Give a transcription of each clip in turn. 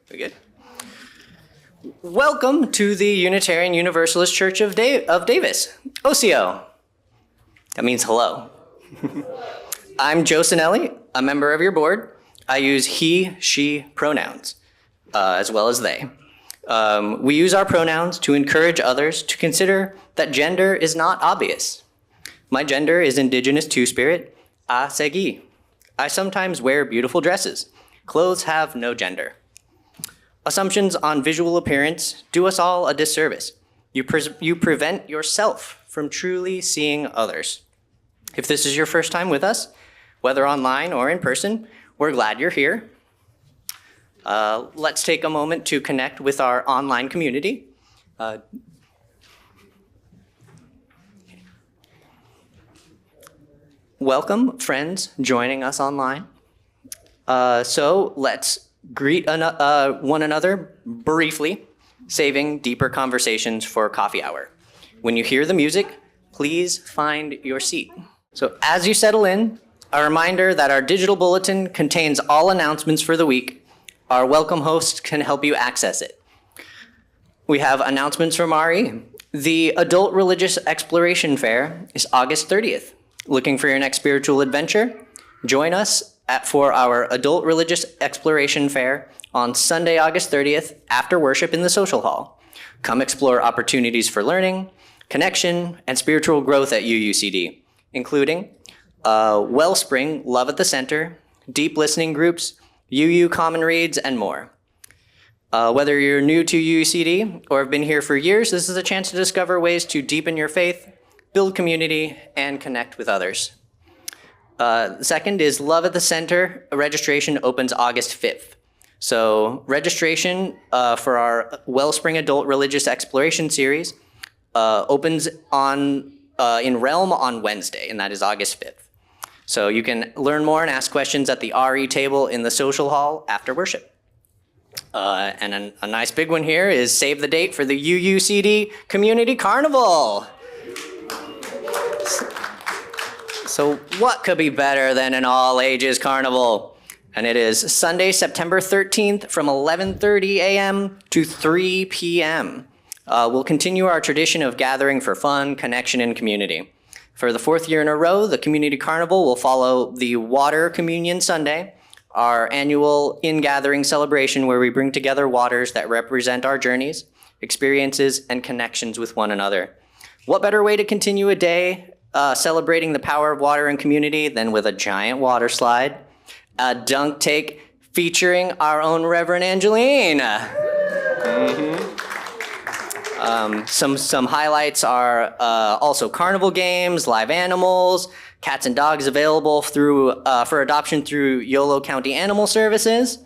We good? Welcome to the Unitarian Universalist Church of Davis, OCO. That means hello. I'm Joe Cinelli, a member of your board. I use he, she pronouns, as well as they. We use our pronouns to encourage others to consider that gender is not obvious. My gender is Indigenous Two-Spirit, a segi. I sometimes wear beautiful dresses. Clothes have no gender. Assumptions on visual appearance do us all a disservice. You prevent yourself from truly seeing others. If this is your first time with us, whether online or in person, we're glad you're here. Let's take a moment to connect with our online community. Welcome, friends joining us online. So let's greet one another briefly, saving deeper conversations for coffee hour. When you hear the music, please find your seat. So as you settle in, a reminder that our digital bulletin contains all announcements for the week. Our welcome host can help you access it. We have announcements from RE. The Adult Religious Exploration Fair is August 30th. Looking for your next spiritual adventure? Join us for our Adult Religious Exploration Fair on Sunday, August 30th, after worship in the social hall. Come explore opportunities for learning, connection, and spiritual growth at UUCD, including Wellspring, Love at the Center, deep listening groups, UU Common Reads, and more. Whether you're new to UUCD or have been here for years, this is a chance to discover ways to deepen your faith, build community, and connect with others. Second is Love at the Center. Registration opens August 5th. So registration for our Wellspring Adult Religious Exploration Series opens in Realm on Wednesday, and that is August 5th. So you can learn more and ask questions at the RE table in the social hall after worship. And a nice big one here is save the date for the UUCD Community Carnival. So what could be better than an all-ages carnival? And it is Sunday, September 13th from 11:30 a.m. to 3 p.m. We'll continue our tradition of gathering for fun, connection, and community. For the fourth year in a row, the Community Carnival will follow the Water Communion Sunday, our annual in-gathering celebration where we bring together waters that represent our journeys, experiences, and connections with one another. What better way to continue a day celebrating the power of water and community than with a giant water slide, a dunk take featuring our own Reverend Angeline. Some highlights are also carnival games, live animals, cats and dogs available for adoption through Yolo County Animal Services,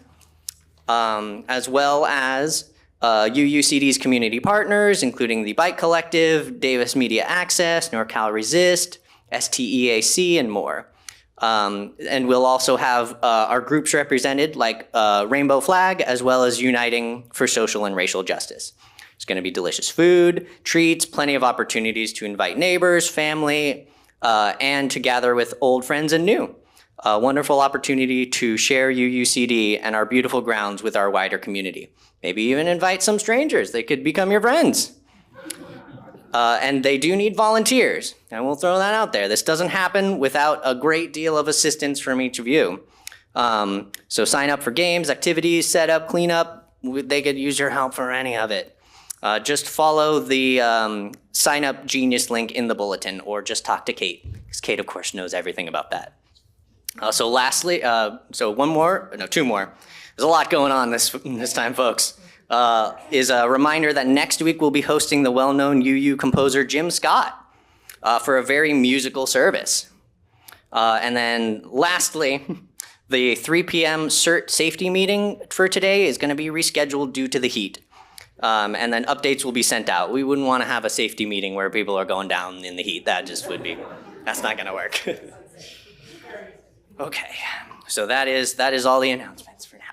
as well as UUCD's community partners, including the Bike Collective, Davis Media Access, NorCal Resist, STEAC, and more. And we'll also have our groups represented, like Rainbow Flag, as well as Uniting for Social and Racial Justice. It's going to be delicious food, treats, plenty of opportunities to invite neighbors, family, and to gather with old friends and new. A wonderful opportunity to share UUCD and our beautiful grounds with our wider community. Maybe even invite some strangers. They could become your friends. And they do need volunteers. And we'll throw that out there. This doesn't happen without a great deal of assistance from each of you. So sign up for games, activities, setup, cleanup. They could use your help for any of it. Just follow the sign up genius link in the bulletin, or just talk to Kate, because Kate, of course, knows everything about that. So lastly, two more. There's a lot going on this time, folks. Is a reminder that next week we'll be hosting the well-known UU composer Jim Scott for a very musical service. And then lastly, the 3 p.m. CERT safety meeting for today is going to be rescheduled due to the heat. And then updates will be sent out. We wouldn't want to have a safety meeting where people are going down in the heat. That's not going to work. Okay, so that is all the announcements for now.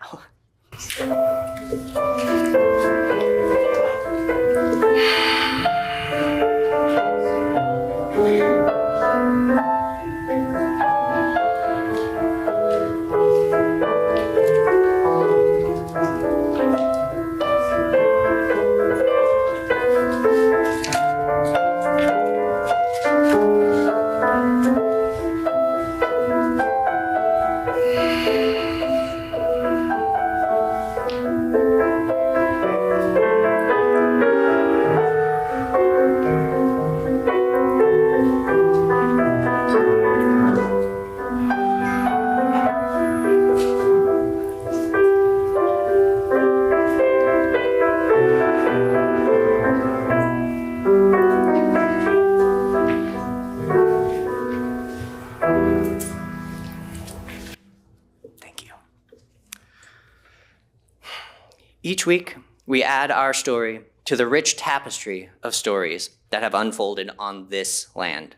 Each week, we add our story to the rich tapestry of stories that have unfolded on this land.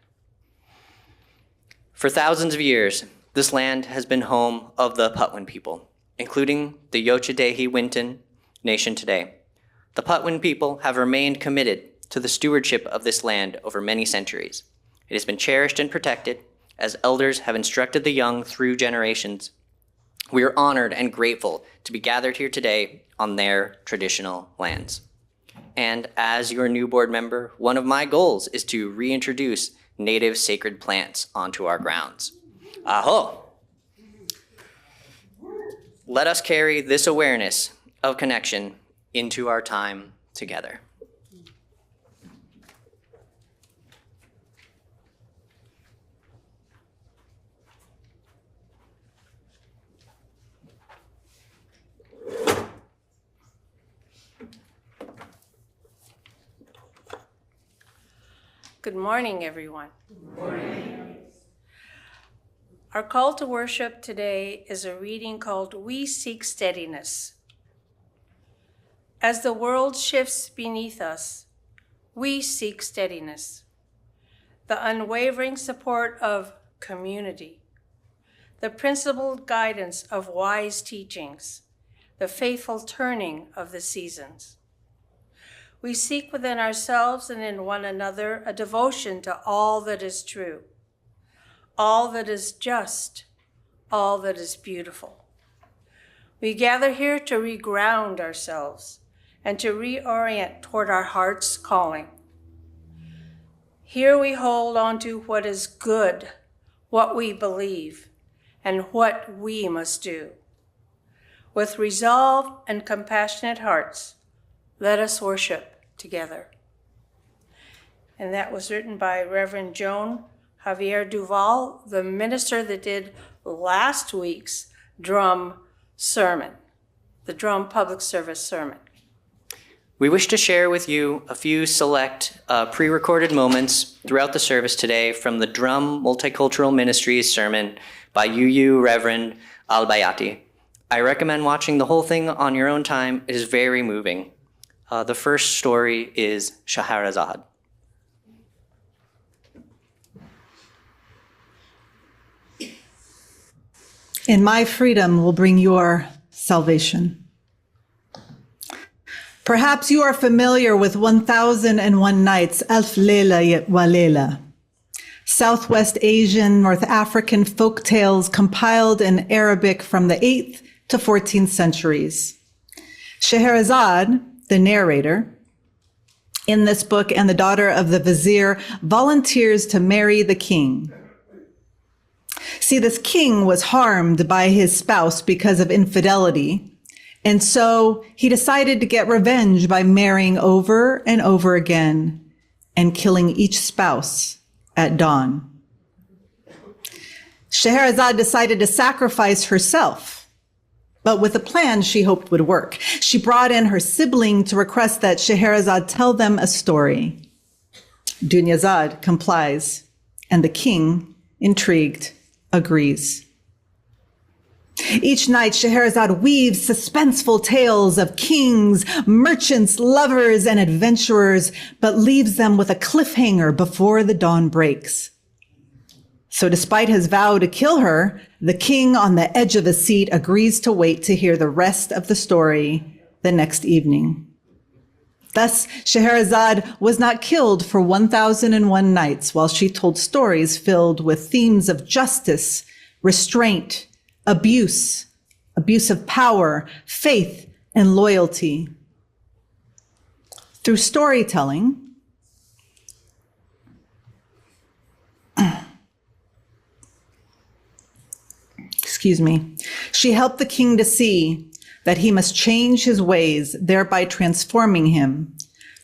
For thousands of years, this land has been home of the Patwin people, including the Yochadehi Winton nation today. The Patwin people have remained committed to the stewardship of this land over many centuries. It has been cherished and protected as elders have instructed the young through generations. We are honored and grateful to be gathered here today on their traditional lands. And as your new board member, one of my goals is to reintroduce native sacred plants onto our grounds. Aho! Let us carry this awareness of connection into our time together. Good morning, everyone. Good morning. Our call to worship today is a reading called We Seek Steadiness. As the world shifts beneath us, we seek steadiness, the unwavering support of community, the principled guidance of wise teachings, the faithful turning of the seasons. We seek within ourselves and in one another a devotion to all that is true, all that is just, all that is beautiful. We gather here to reground ourselves and to reorient toward our heart's calling. Here we hold on to what is good, what we believe, and what we must do. With resolve and compassionate hearts, let us worship together. And that was written by Reverend Joan Javier Duval, the minister that did last week's drum sermon, the drum public service sermon. We wish to share with you a few select pre-recorded moments throughout the service today from the Drum Multicultural Ministries sermon by UU Reverend Albayati. I recommend watching the whole thing on your own time. It is very moving. The first story is Scheherazade. In my freedom will bring your salvation. Perhaps you are familiar with 1001 Nights, Alf Lela wa Lela, Southwest Asian, North African folk tales compiled in Arabic from the 8th to 14th centuries. Scheherazade, the narrator, in this book, and the daughter of the vizier, volunteers to marry the king. See, this king was harmed by his spouse because of infidelity, and so he decided to get revenge by marrying over and over again and killing each spouse at dawn. Scheherazade decided to sacrifice herself, but with a plan she hoped would work. She brought in her sibling to request that Scheherazade tell them a story. Dunyazad complies, and the king, intrigued, agrees. Each night, Scheherazade weaves suspenseful tales of kings, merchants, lovers, and adventurers, but leaves them with a cliffhanger before the dawn breaks. So despite his vow to kill her, the king on the edge of a seat agrees to wait to hear the rest of the story the next evening. Thus, Scheherazade was not killed for 1001 nights while she told stories filled with themes of justice, restraint, abuse of power, faith, and loyalty. Through storytelling, she helped the king to see that he must change his ways, thereby transforming him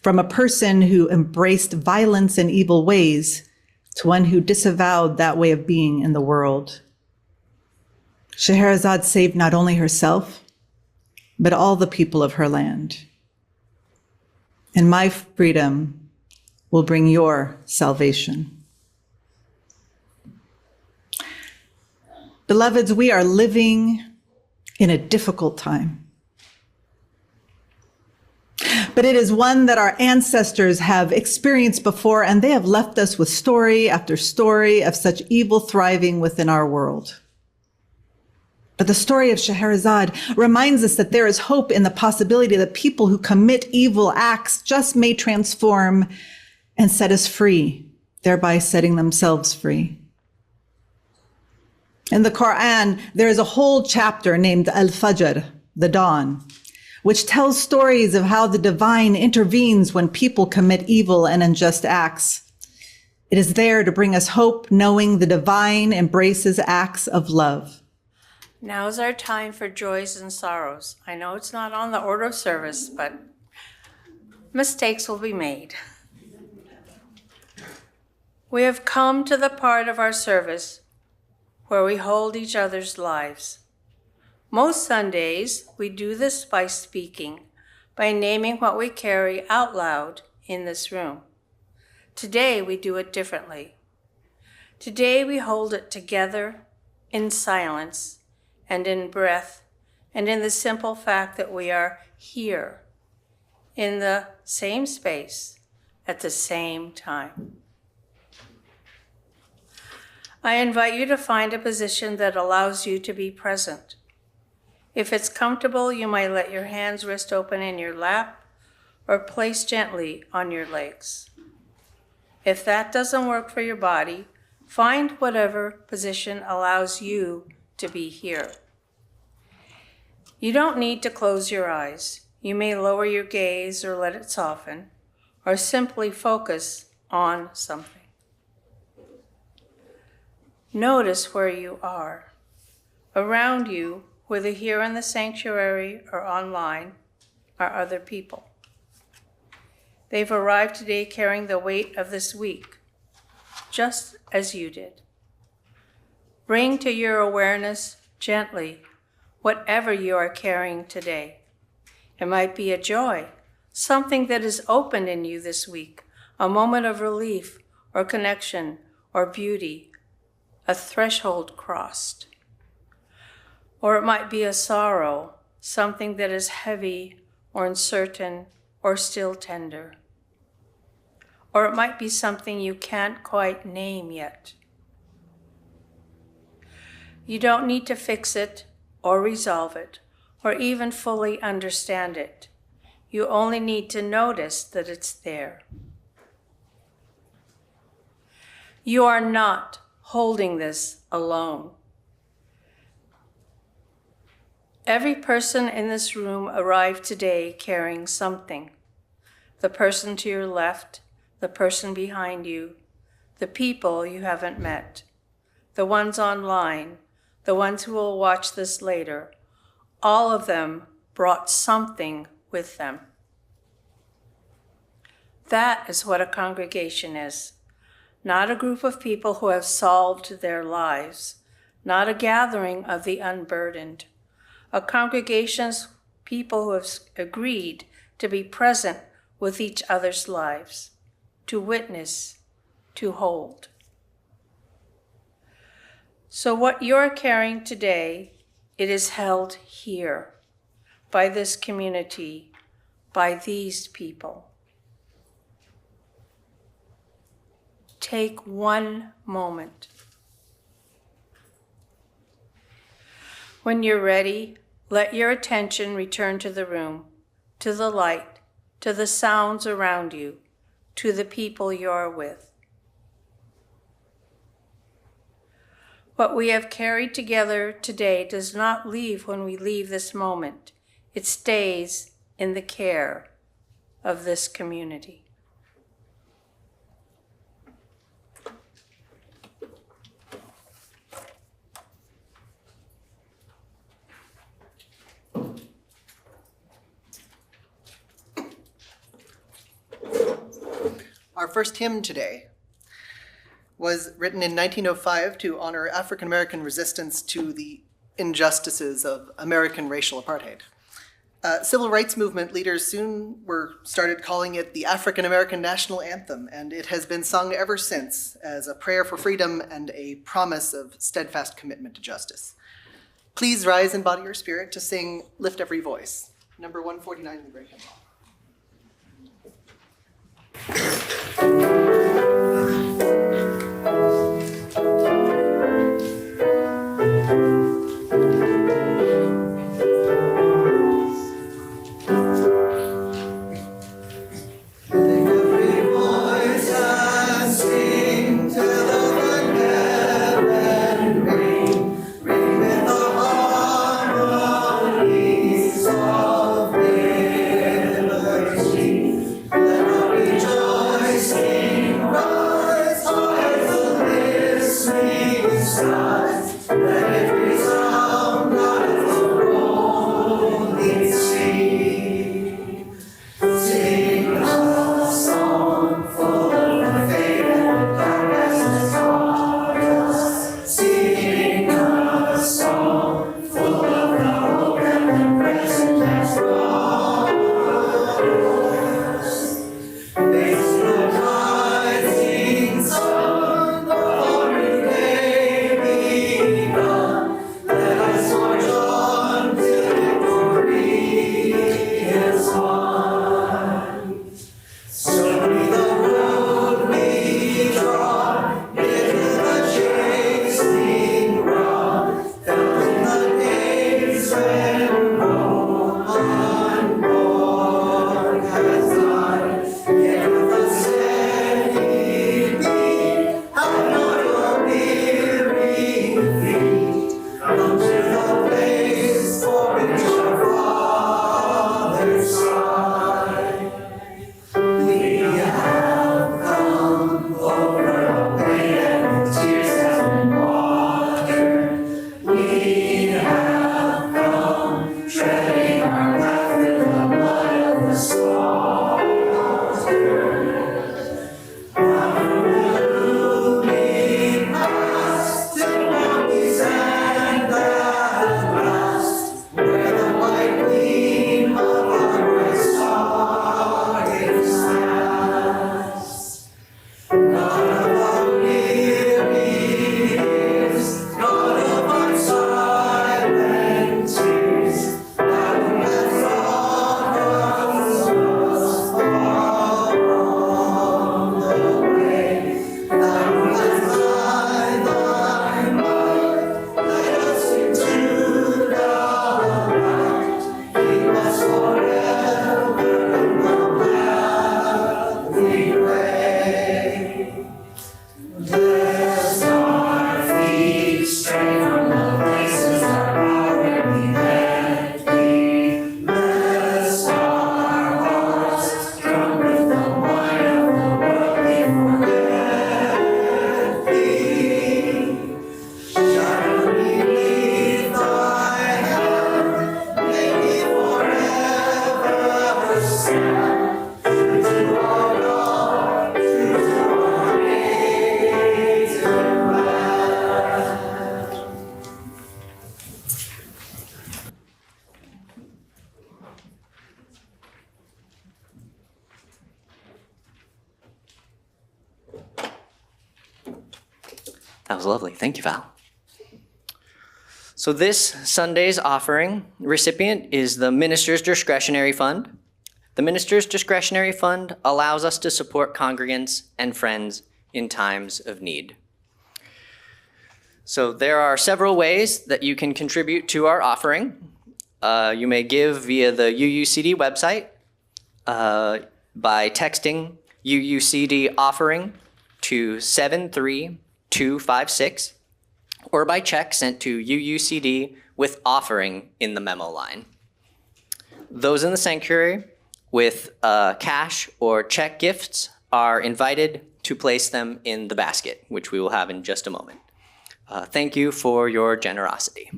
from a person who embraced violence and evil ways to one who disavowed that way of being in the world. Scheherazade saved not only herself, but all the people of her land. And my freedom will bring your salvation. Beloveds, we are living in a difficult time. but it is one that our ancestors have experienced before, and they have left us with story after story of such evil thriving within our world. But the story of Scheherazade reminds us that there is hope in the possibility that people who commit evil acts just may transform and set us free, thereby setting themselves free. In the Quran, there is a whole chapter named Al-Fajr, the dawn, which tells stories of how the divine intervenes when people commit evil and unjust acts. It is there to bring us hope, knowing the divine embraces acts of love. Now's our time for joys and sorrows. I know it's not on the order of service, but mistakes will be made. We have come to the part of our service where we hold each other's lives. Most Sundays, we do this by speaking, by naming what we carry out loud in this room. Today, we do it differently. Today, we hold it together in silence and in breath, and in the simple fact that we are here, in the same space, at the same time. I invite you to find a position that allows you to be present. If it's comfortable, you might let your hands rest open in your lap or place gently on your legs. If that doesn't work for your body, find whatever position allows you to be here. You don't need to close your eyes. You may lower your gaze or let it soften, or simply focus on something. Notice where you are. Around you, whether here in the sanctuary or online, are other people. They've arrived today carrying the weight of this week, just as you did. Bring to your awareness gently whatever you are carrying today. It might be a joy, something that is opened in you this week, a moment of relief or connection or beauty, a threshold crossed. Or it might be a sorrow, something that is heavy or uncertain or still tender. Or it might be something you can't quite name yet. You don't need to fix it or resolve it or even fully understand it. You only need to notice that it's there. You are not holding this alone. Every person in this room arrived today carrying something. The person to your left, the person behind you, the people you haven't met, the ones online, the ones who will watch this later, all of them brought something with them. That is what a congregation is. Not a group of people who have solved their lives, not a gathering of the unburdened. A congregation's people who have agreed to be present with each other's lives, to witness, to hold. So what you're carrying today, it is held here, by this community, by these people. Take one moment. When you're ready, let your attention return to the room, to the light, to the sounds around you, to the people you're with. What we have carried together today does not leave when we leave this moment. It stays in the care of this community. Our first hymn today was written in 1905 to honor African American resistance to the injustices of American racial apartheid. Civil rights movement leaders soon started calling it the African American national anthem, and it has been sung ever since as a prayer for freedom and a promise of steadfast commitment to justice. Please rise in body or spirit to sing Lift Every Voice, number 149 in the Great Hymn Hall. That was lovely. Thank you, Val. So this Sunday's offering recipient is the Minister's Discretionary Fund. The Minister's Discretionary Fund allows us to support congregants and friends in times of need. So there are several ways that you can contribute to our offering. You may give via the UUCD website by texting UUCD offering to 73256, or by check sent to UUCD with offering in the memo line. Those in the sanctuary with cash or check gifts are invited to place them in the basket, which we will have in just a moment. Thank you for your generosity.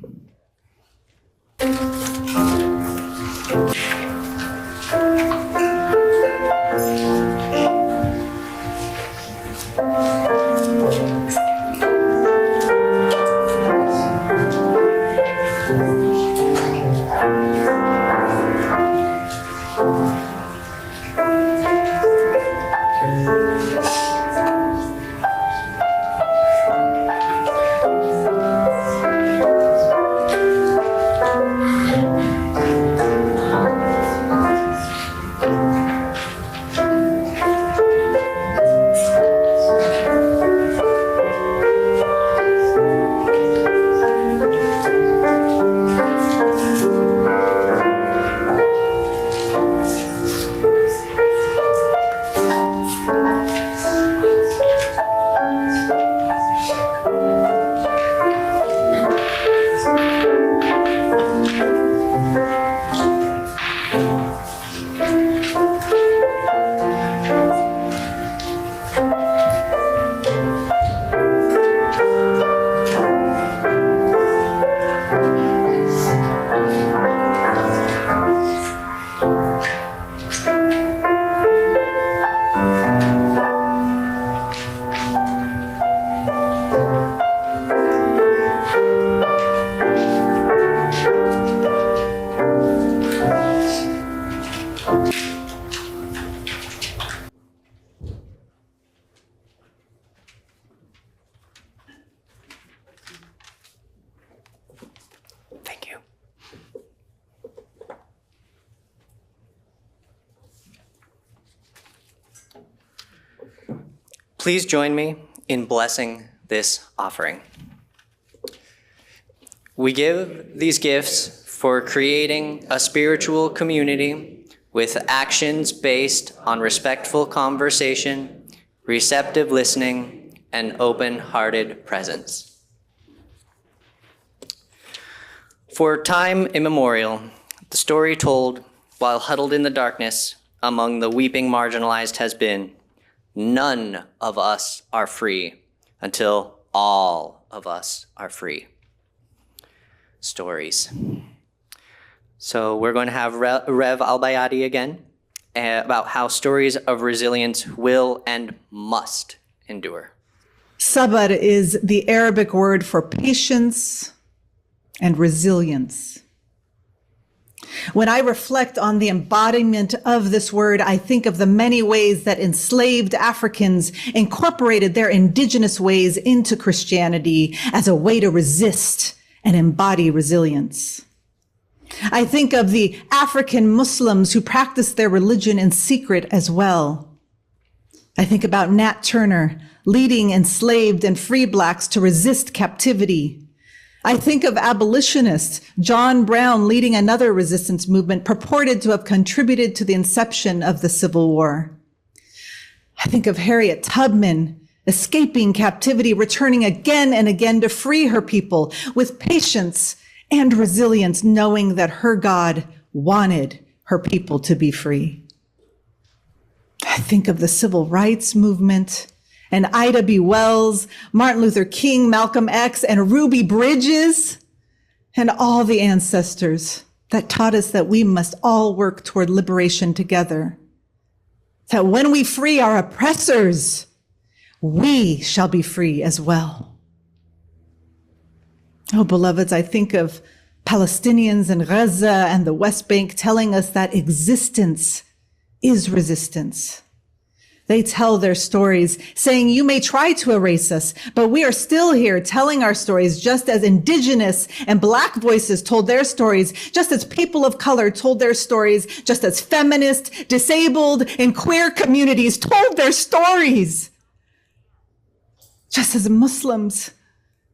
Please join me in blessing this offering. We give these gifts for creating a spiritual community with actions based on respectful conversation, receptive listening, and open-hearted presence. For time immemorial, the story told while huddled in the darkness among the weeping marginalized has been, none of us are free until all of us are free. Stories. So we're going to have Rev Albayati again about how stories of resilience will and must endure. Sabr is the Arabic word for patience and resilience. When I reflect on the embodiment of this word, I think of the many ways that enslaved Africans incorporated their indigenous ways into Christianity as a way to resist and embody resilience. I think of the African Muslims who practiced their religion in secret as well. I think about Nat Turner leading enslaved and free Blacks to resist captivity. I think of abolitionists, John Brown leading another resistance movement purported to have contributed to the inception of the Civil War. I think of Harriet Tubman escaping captivity, returning again and again to free her people with patience and resilience, knowing that her God wanted her people to be free. I think of the civil rights movement and Ida B. Wells, Martin Luther King, Malcolm X, and Ruby Bridges, and all the ancestors that taught us that we must all work toward liberation together. That when we free our oppressors, we shall be free as well. Oh, beloveds, I think of Palestinians in Gaza and the West Bank telling us that existence is resistance. They tell their stories, saying, you may try to erase us, but we are still here telling our stories, just as Indigenous and Black voices told their stories, just as people of color told their stories, just as feminist, disabled, and queer communities told their stories, just as Muslims,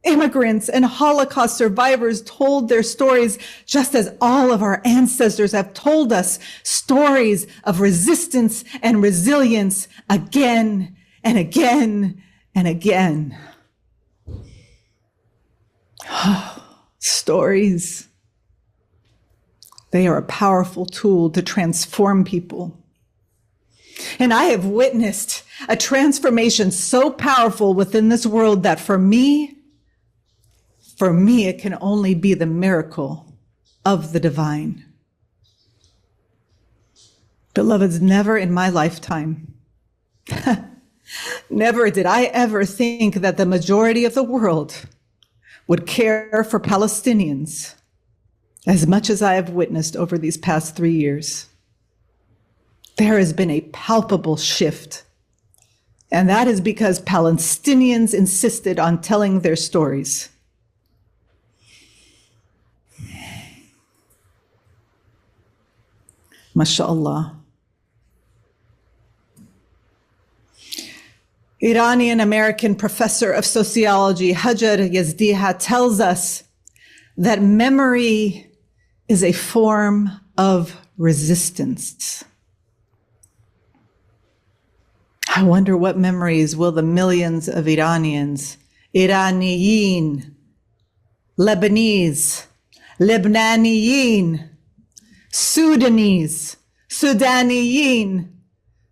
immigrants, and Holocaust survivors told their stories, just as all of our ancestors have told us stories of resistance and resilience again and again and again. Stories. They are a powerful tool to transform people. And I have witnessed a transformation so powerful within this world that for me, it can only be the miracle of the divine. Beloveds, never in my lifetime, never did I ever think that the majority of the world would care for Palestinians as much as I have witnessed over these past 3 years. There has been a palpable shift, and that is because Palestinians insisted on telling their stories. MashaAllah. Iranian-American professor of sociology, Hajar Yazdiha, tells us that memory is a form of resistance. I wonder what memories will the millions of Iranians, Iraniyin, Lebanese, Lebananiyin, Sudanese, Sudaniyin,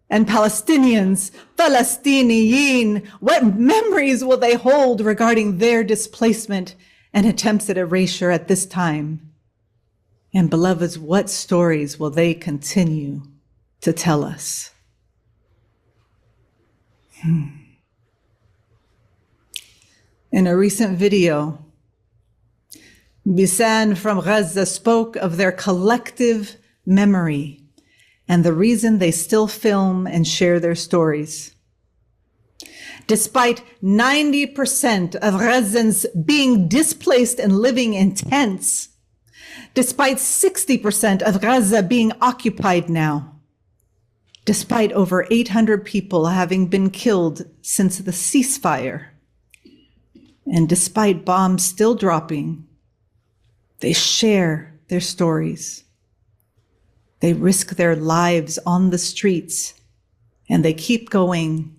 and Palestinians, Palestiniyin, what memories will they hold regarding their displacement and attempts at erasure at this time? And beloveds, what stories will they continue to tell us? In a recent video, Bisan from Gaza spoke of their collective memory and the reason they still film and share their stories. Despite 90% of Gazans being displaced and living in tents, despite 60% of Gaza being occupied now, despite over 800 people having been killed since the ceasefire, and despite bombs still dropping, they share their stories. They risk their lives on the streets, and they keep going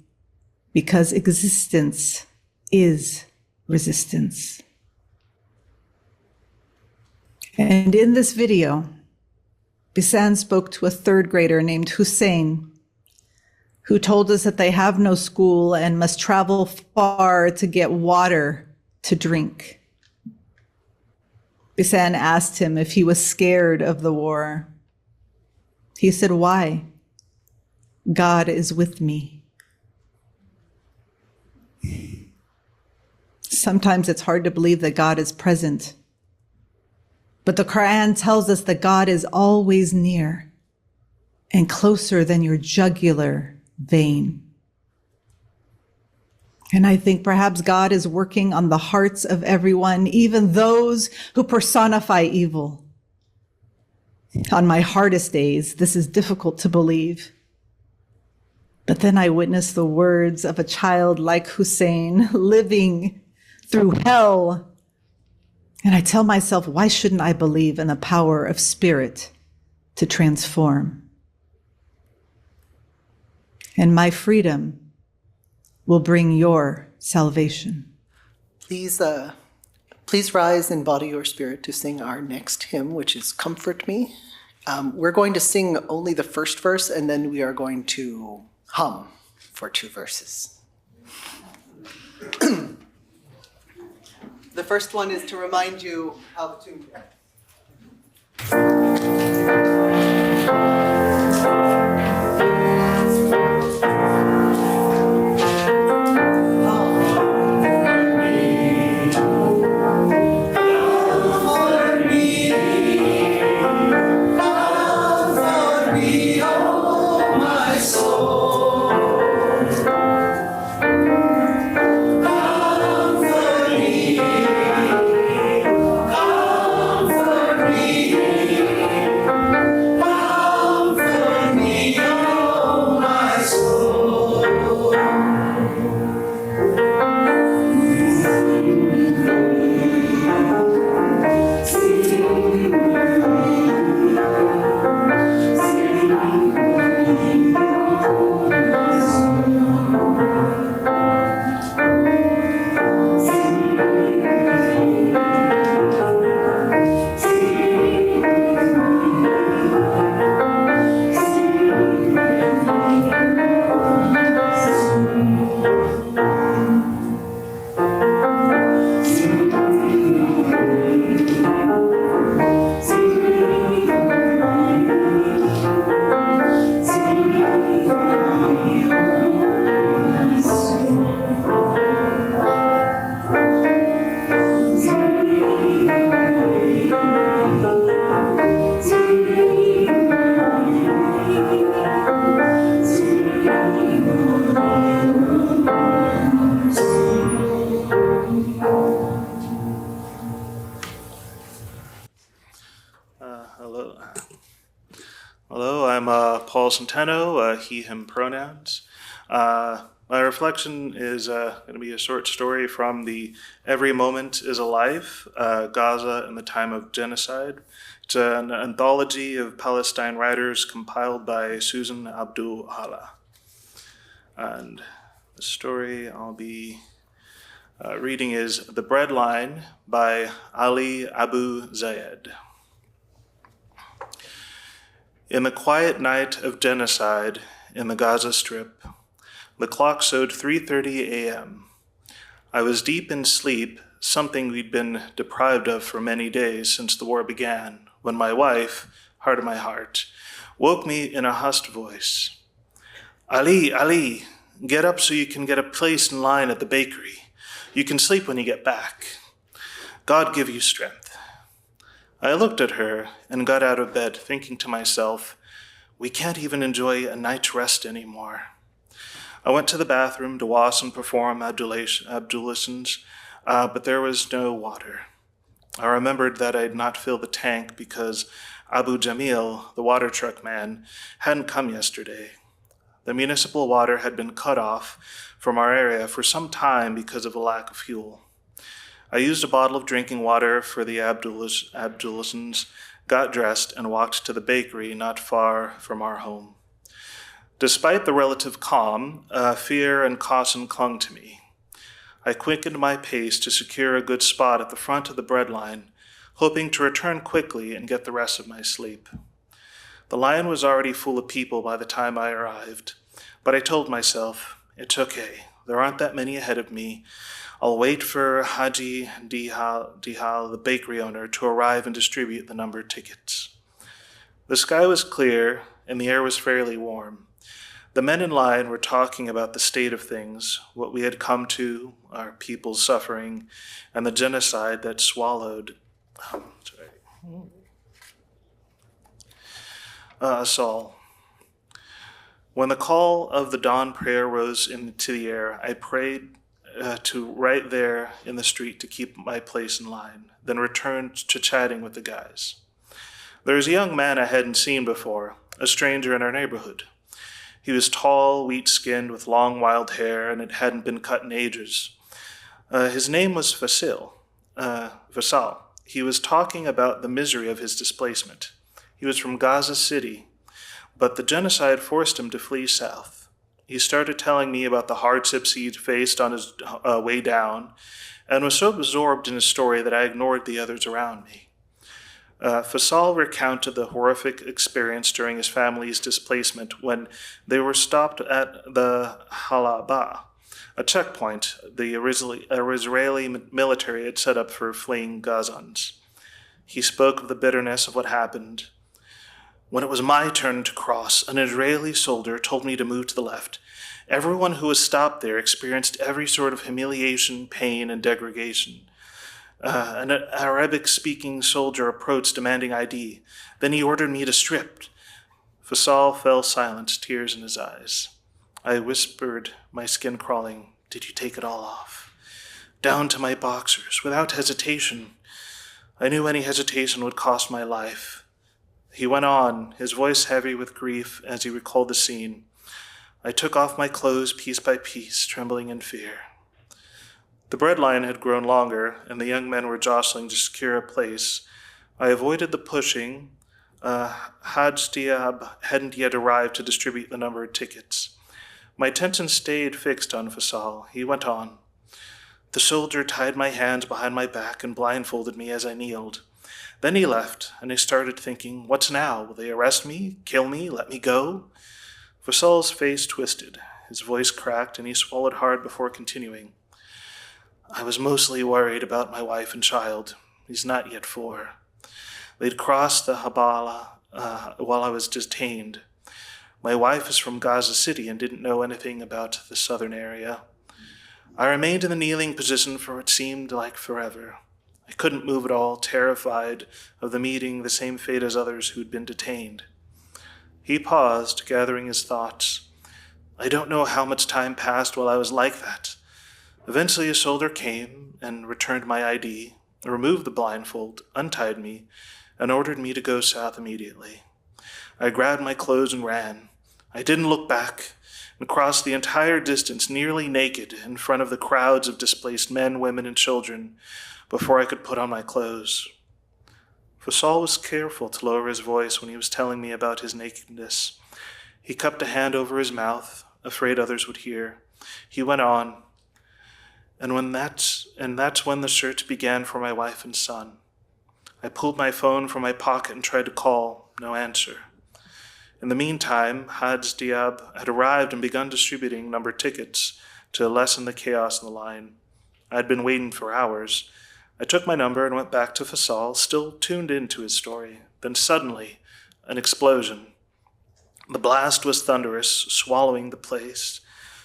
because existence is resistance. And in this video, Bisan spoke to a third grader named Hussein, who told us that they have no school and must travel far to get water to drink. Bisan asked him if he was scared of the war. He said, why? God is with me. Sometimes it's hard to believe that God is present. But the Quran tells us that God is always near and closer than your jugular vein. And I think perhaps God is working on the hearts of everyone, even those who personify evil. On my hardest days, this is difficult to believe. But then I witness the words of a child like Hussein living through hell. And I tell myself, why shouldn't I believe in the power of spirit to transform? And my freedom will bring your salvation. Please rise in body or spirit to sing our next hymn, which is Comfort Me. We're going to sing only the first verse, and then we are going to hum for 2 verses. The first one is to remind you how the tune goes. My soul. Hello. Hello, I'm Paul Centeno, he, him pronouns. My reflection is going to be a short story from the Every Moment is a Life, Gaza in the Time of Genocide. It's an anthology of Palestine writers compiled by Susan Abdul Allah. And the story I'll be reading is The Bread Line by Ali Abu Zayed. In the quiet night of genocide in the Gaza Strip, the clock showed 3:30 a.m. I was deep in sleep, something we'd been deprived of for many days since the war began, when my wife, heart of my heart, woke me in a hushed voice. Ali, get up so you can get a place in line at the bakery. You can sleep when you get back. God give you strength. I looked at her and got out of bed, thinking to myself, we can't even enjoy a night's rest anymore. I went to the bathroom to wash and perform ablutions, but there was no water. I remembered that I'd not filled the tank because Abu Jamil, the water truck man, hadn't come yesterday. The municipal water had been cut off from our area for some time because of a lack of fuel. I used a bottle of drinking water for the ablutions, got dressed, and walked to the bakery not far from our home. Despite the relative calm, fear and caution clung to me. I quickened my pace to secure a good spot at the front of the bread line, hoping to return quickly and get the rest of my sleep. The line was already full of people by the time I arrived, but I told myself, it's okay, there aren't that many ahead of me. I'll wait for Haji Dihal, the bakery owner, to arrive and distribute the numbered tickets. The sky was clear and the air was fairly warm. The men in line were talking about the state of things, what we had come to, our people's suffering, and the genocide that swallowed us all. When the call of the dawn prayer rose into the air, I prayed to right there in the street to keep my place in line, then returned to chatting with the guys. There was a young man I hadn't seen before, a stranger in our neighborhood. He was tall, wheat-skinned, with long, wild hair, and it hadn't been cut in ages. His name was Vassil. He was talking about the misery of his displacement. He was from Gaza City, but the genocide forced him to flee south. He started telling me about the hardships he'd faced on his way down, and was so absorbed in his story that I ignored the others around me. Faisal recounted the horrific experience during his family's displacement when they were stopped at the Halaba, a checkpoint the Israeli military had set up for fleeing Gazans. He spoke of the bitterness of what happened. When it was my turn to cross, an Israeli soldier told me to move to the left. Everyone who was stopped there experienced every sort of humiliation, pain, and degradation. An Arabic-speaking soldier approached demanding ID. Then he ordered me to strip. Faisal fell silent, tears in his eyes. I whispered, my skin crawling, did you take it all off? Down to my boxers, without hesitation. I knew any hesitation would cost my life. He went on, his voice heavy with grief as he recalled the scene. I took off my clothes piece by piece, trembling in fear. The bread line had grown longer, and the young men were jostling to secure a place. I avoided the pushing. Haj Diab hadn't yet arrived to distribute the numbered tickets. My attention stayed fixed on Faisal. He went on. The soldier tied my hands behind my back and blindfolded me as I kneeled. Then he left, and I started thinking, what's now? Will they arrest me, kill me, let me go? Faisal's face twisted. His voice cracked, and he swallowed hard before continuing. I was mostly worried about my wife and child. He's not yet 4. They'd crossed the Habala while I was detained. My wife is from Gaza City and didn't know anything about the southern area. I remained in the kneeling position for what seemed like forever. I couldn't move at all, terrified of the meeting the same fate as others who'd been detained. He paused, gathering his thoughts. I don't know how much time passed while I was like that. Eventually a soldier came and returned my ID, removed the blindfold, untied me, and ordered me to go south immediately. I grabbed my clothes and ran. I didn't look back and crossed the entire distance nearly naked in front of the crowds of displaced men, women, and children before I could put on my clothes. For Saul was careful to lower his voice when he was telling me about his nakedness. He cupped a hand over his mouth, afraid others would hear. He went on, and that's when the search began for my wife and son. I pulled my phone from my pocket and tried to call. No answer. In the meantime, Diab had arrived and begun distributing numbered tickets to lessen the chaos in the line. I had been waiting for hours. I took my number and went back to Fasal, still tuned into his story. Then suddenly, an explosion. The blast was thunderous, swallowing the place.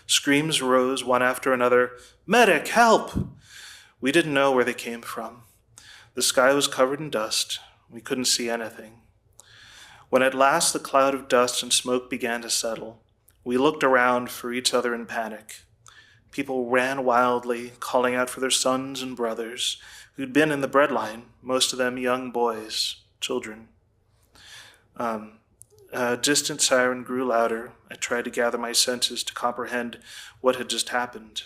Screams rose one after another. "Medic, help!" We didn't know where they came from. The sky was covered in dust. We couldn't see anything. When at last the cloud of dust and smoke began to settle, we looked around for each other in panic. People ran wildly, calling out for their sons and brothers who'd been in the breadline, most of them young boys, children. A distant siren grew louder. I tried to gather my senses to comprehend what had just happened.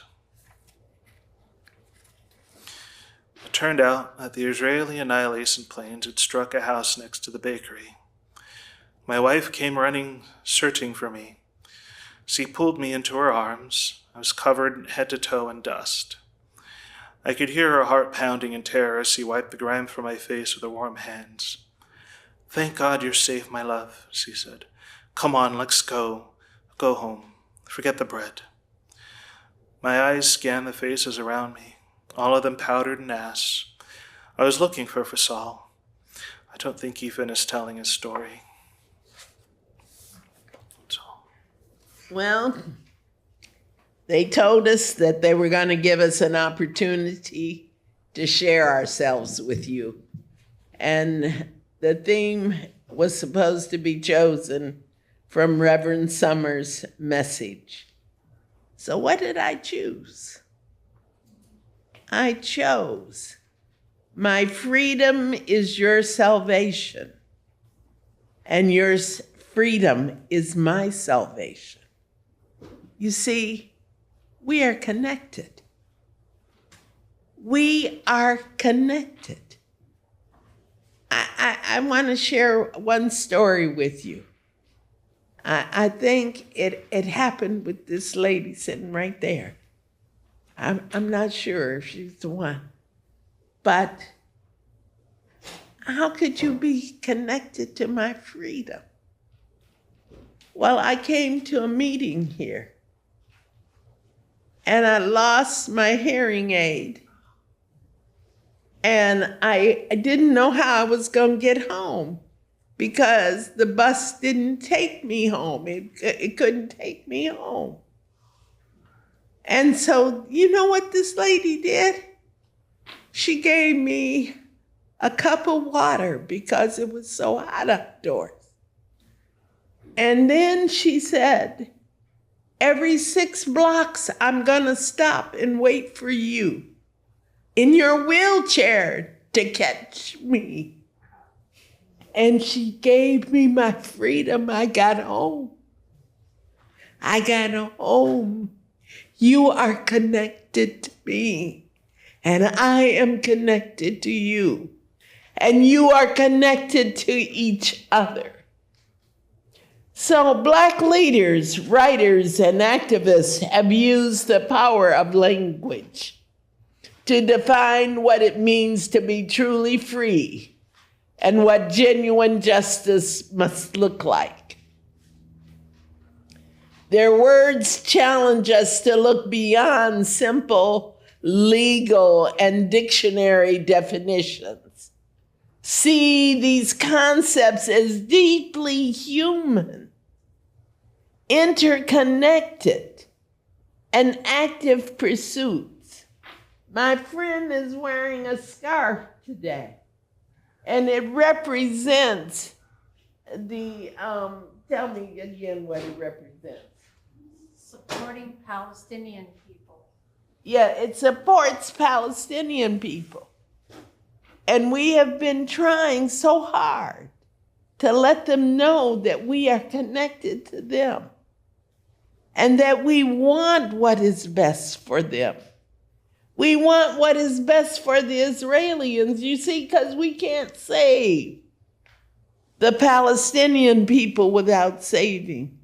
It turned out that the Israeli annihilation planes had struck a house next to the bakery. My wife came running, searching for me. She pulled me into her arms. I was covered head to toe in dust. I could hear her heart pounding in terror as she wiped the grime from my face with her warm hands. "Thank God you're safe, my love," she said. "Come on, let's go. Go home. Forget the bread." My eyes scanned the faces around me, all of them powdered and ash. I was looking for Fasal. I don't think he finished telling his story. That's all. Well, they told us that they were going to give us an opportunity to share ourselves with you. And the theme was supposed to be chosen from Reverend Summers' message. So what did I choose? I chose, "My freedom is your salvation, and your freedom is my salvation." You see, we are connected. We are connected. I want to share one story with you. I think it happened with this lady sitting right there. I'm not sure if she's the one. But how could you be connected to my freedom? Well, I came to a meeting here, and I lost my hearing aid. And I didn't know how I was going to get home because the bus didn't take me home. It couldn't take me home. And so, you know what this lady did? She gave me a cup of water because it was so hot outdoors. And then she said, "Every 6 blocks, I'm going to stop and wait for you in your wheelchair to catch me." And she gave me my freedom. I got home. I got home. You are connected to me, and I am connected to you, and you are connected to each other. So Black leaders, writers, and activists have used the power of language to define what it means to be truly free and what genuine justice must look like. Their words challenge us to look beyond simple legal and dictionary definitions. See these concepts as deeply human, interconnected, and active pursuits. My friend is wearing a scarf today, and it represents the, tell me again what it represents. Supporting Palestinian people. Yeah, it supports Palestinian people. And we have been trying so hard to let them know that we are connected to them and that we want what is best for them. We want what is best for the Israelis, you see, because we can't save the Palestinian people without saving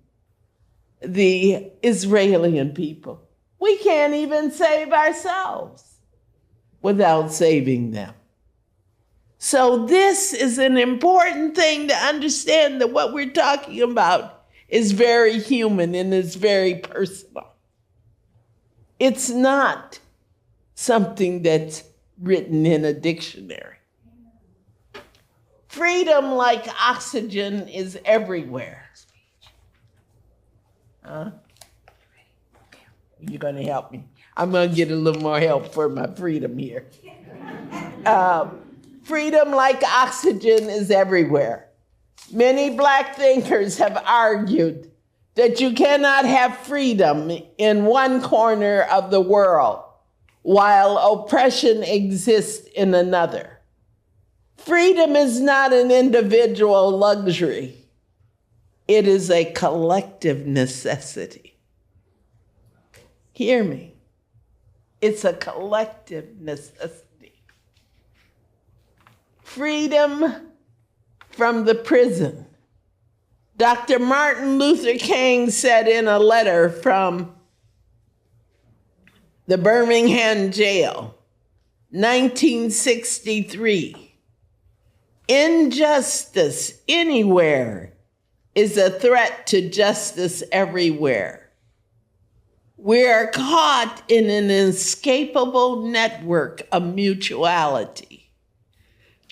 the Israeli people. We can't even save ourselves without saving them. So this is an important thing to understand, that what we're talking about is very human and is very personal. It's not something that's written in a dictionary. Freedom, like oxygen, is everywhere. Huh? You're gonna help me. I'm gonna get a little more help for my freedom here. Freedom, like oxygen, is everywhere. Many Black thinkers have argued that you cannot have freedom in one corner of the world while oppression exists in another. Freedom is not an individual luxury. It is a collective necessity. Hear me. It's a collective necessity. Freedom from the prison. Dr. Martin Luther King said in a letter from the Birmingham jail, 1963, injustice anywhere is a threat to justice everywhere. We are caught in an inescapable network of mutuality,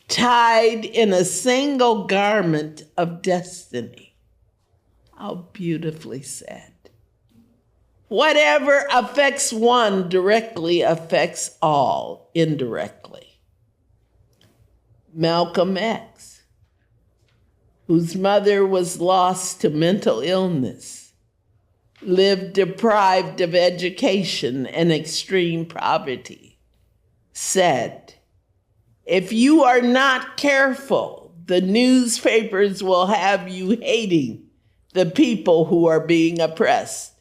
tied in a single garment of destiny. How beautifully said. Whatever affects one directly affects all indirectly. Malcolm X, whose mother was lost to mental illness, lived deprived of education and extreme poverty, said, "If you are not careful, the newspapers will have you hating the people who are being oppressed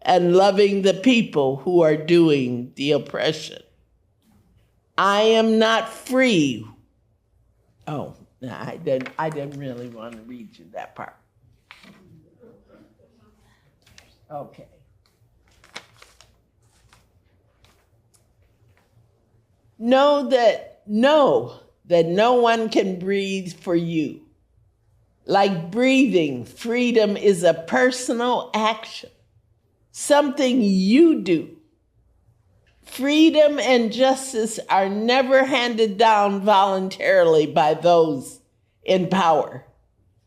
and loving the people who are doing the oppression. I am not free." Oh, no, I didn't really want to read you that part. Okay. Know that no one can breathe for you. Like breathing, freedom is a personal action, something you do. Freedom and justice are never handed down voluntarily by those in power.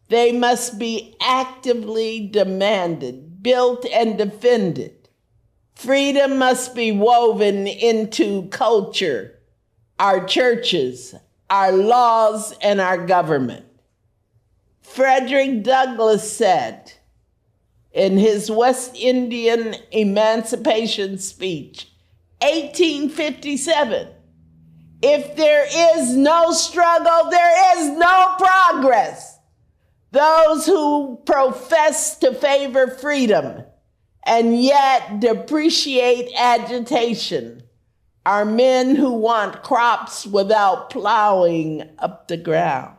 They must be actively demanded, built, and defended. Freedom must be woven into culture, our churches, our laws, and our government. Frederick Douglass said in his West Indian Emancipation Speech, 1857, "If there is no struggle, there is no progress. Those who profess to favor freedom and yet depreciate agitation are men who want crops without plowing up the ground."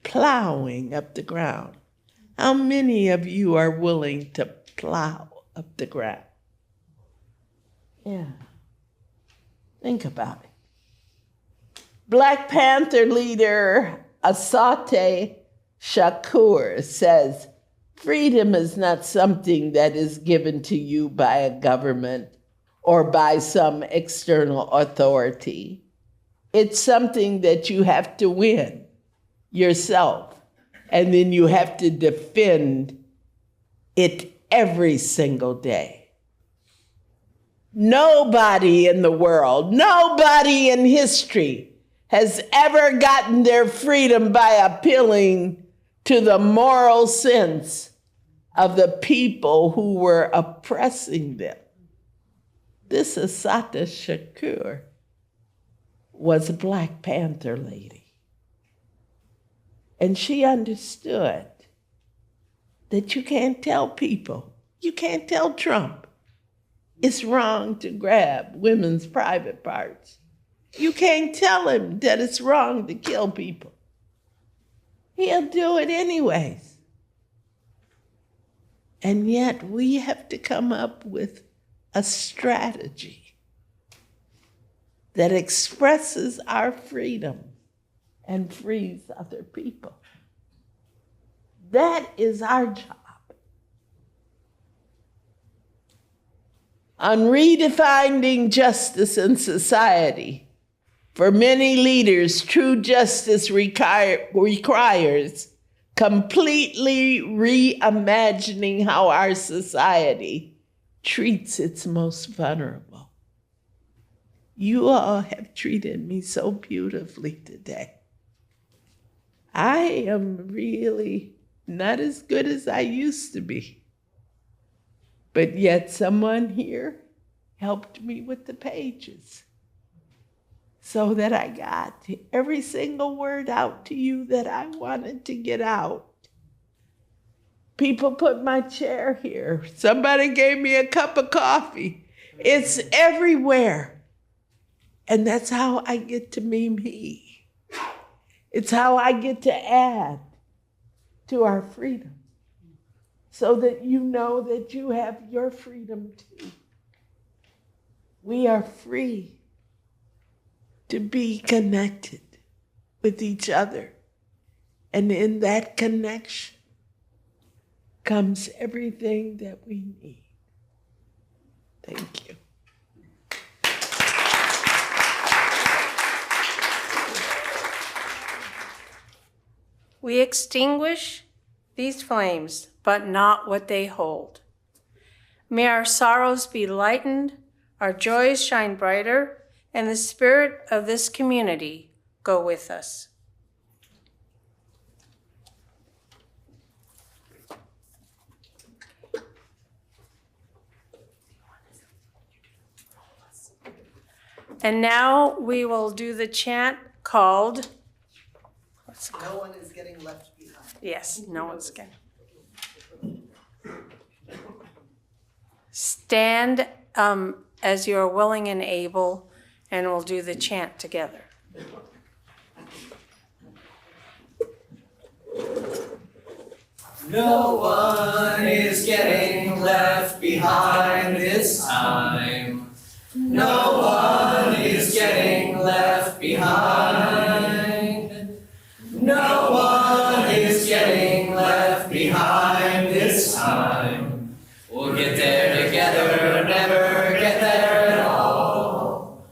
Plowing up the ground. How many of you are willing to plow up the ground? Yeah. Think about it. Black Panther leader Assata Shakur says, "Freedom is not something that is given to you by a government or by some external authority. It's something that you have to win yourself, and then you have to defend it every single day." Nobody in the world, nobody in history has ever gotten their freedom by appealing to the moral sense of the people who were oppressing them. This Assata Shakur was a Black Panther lady. And she understood that you can't tell people, you can't tell Trump it's wrong to grab women's private parts. You can't tell him that it's wrong to kill people. He'll do it anyways. And yet we have to come up with a strategy that expresses our freedom and frees other people. That is our job. On redefining justice in society, for many leaders, true justice requires completely reimagining how our society treats its most vulnerable. You all have treated me so beautifully today. I am really not as good as I used to be. But yet someone here helped me with the pages so that I got every single word out to you that I wanted to get out. People put my chair here. Somebody gave me a cup of coffee. It's everywhere. And that's how I get to be me. It's how I get to add to our freedom, so that you know that you have your freedom too. We are free to be connected with each other. And in that connection comes everything that we need. Thank you. We extinguish these flames, but not what they hold. May our sorrows be lightened, our joys shine brighter, and the spirit of this community go with us. And now we will do the chant called, No one is getting left behind. yes, no one's getting. Stand as you are willing and able, and we'll do the chant together. No one is getting left behind this time. No one is getting left behind. No one is getting left behind this time. We'll get there together, never get there at all.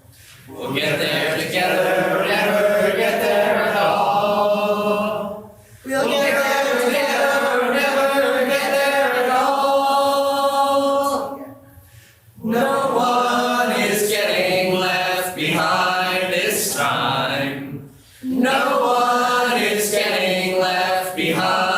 We'll get there together, never get there at all. We'll get there together, never get there at all. No one is getting left behind this time. No one is getting left behind.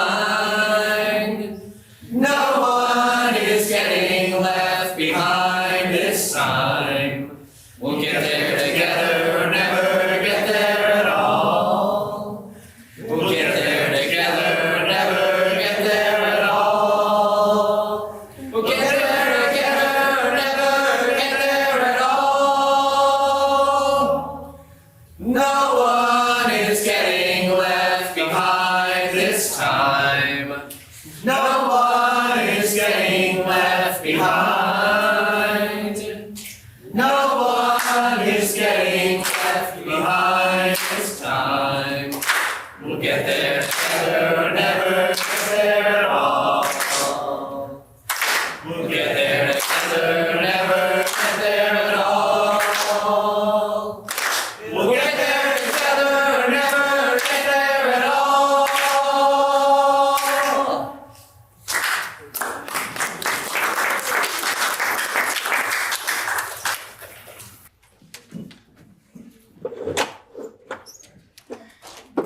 No one is getting left behind this time. We'll get there together, never get there at all. We'll get there together, never get there at all. We'll get there together, never get there at all. No one is getting left behind this time. No one is getting left behind. No one is getting left behind this time. We'll get there together, never get there at all. We'll get there together, never get there at all. We'll get there together, never get there at all.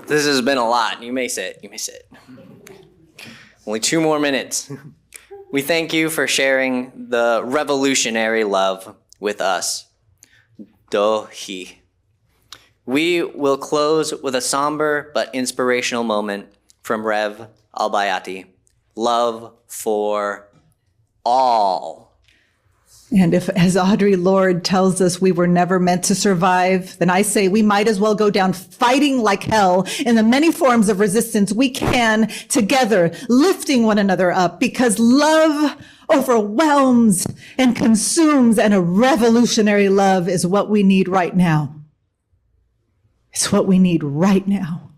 This has been a lot. You may sit. You may sit. Only 2 more minutes. We thank you for sharing the revolutionary love with us. Dohi. We will close with a somber but inspirational moment from Rev Albayati. Love for all. And if, as Audre Lorde tells us, we were never meant to survive, then I say we might as well go down fighting like hell in the many forms of resistance we can together, lifting one another up, because love overwhelms and consumes, and a revolutionary love is what we need right now. It's what we need right now.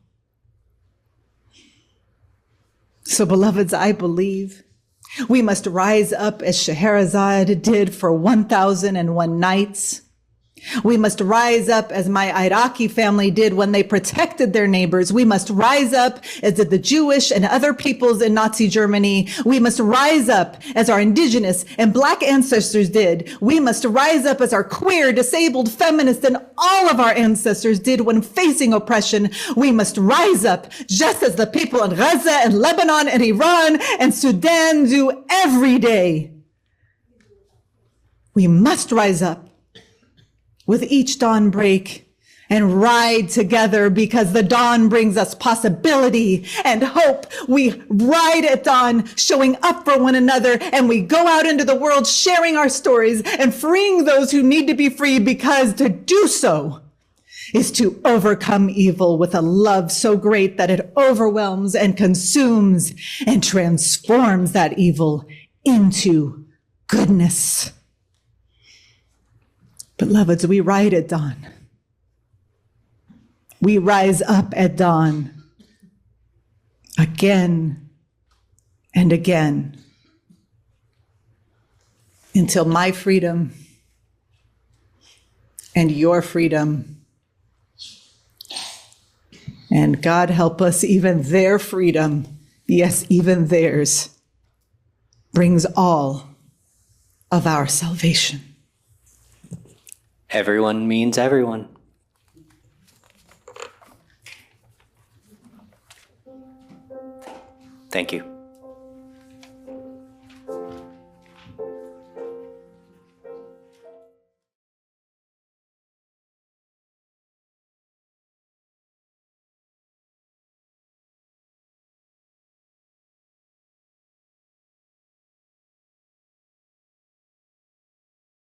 So, beloveds, I believe we must rise up as Scheherazade did for 1,001 nights. We must rise up as my Iraqi family did when they protected their neighbors. We must rise up as did the Jewish and other peoples in Nazi Germany. We must rise up as our indigenous and Black ancestors did. We must rise up as our queer, disabled, feminist, and all of our ancestors did when facing oppression. We must rise up just as the people in Gaza and Lebanon and Iran and Sudan do every day. We must rise up with each dawn break and ride together, because the dawn brings us possibility and hope. We ride at dawn, showing up for one another, and we go out into the world sharing our stories and freeing those who need to be free, because to do so is to overcome evil with a love so great that it overwhelms and consumes and transforms that evil into goodness. Beloveds, we ride at dawn. We rise up at dawn again and again until my freedom and your freedom, and God help us, even their freedom, yes, even theirs, brings all of our salvation. Everyone means everyone. Thank you.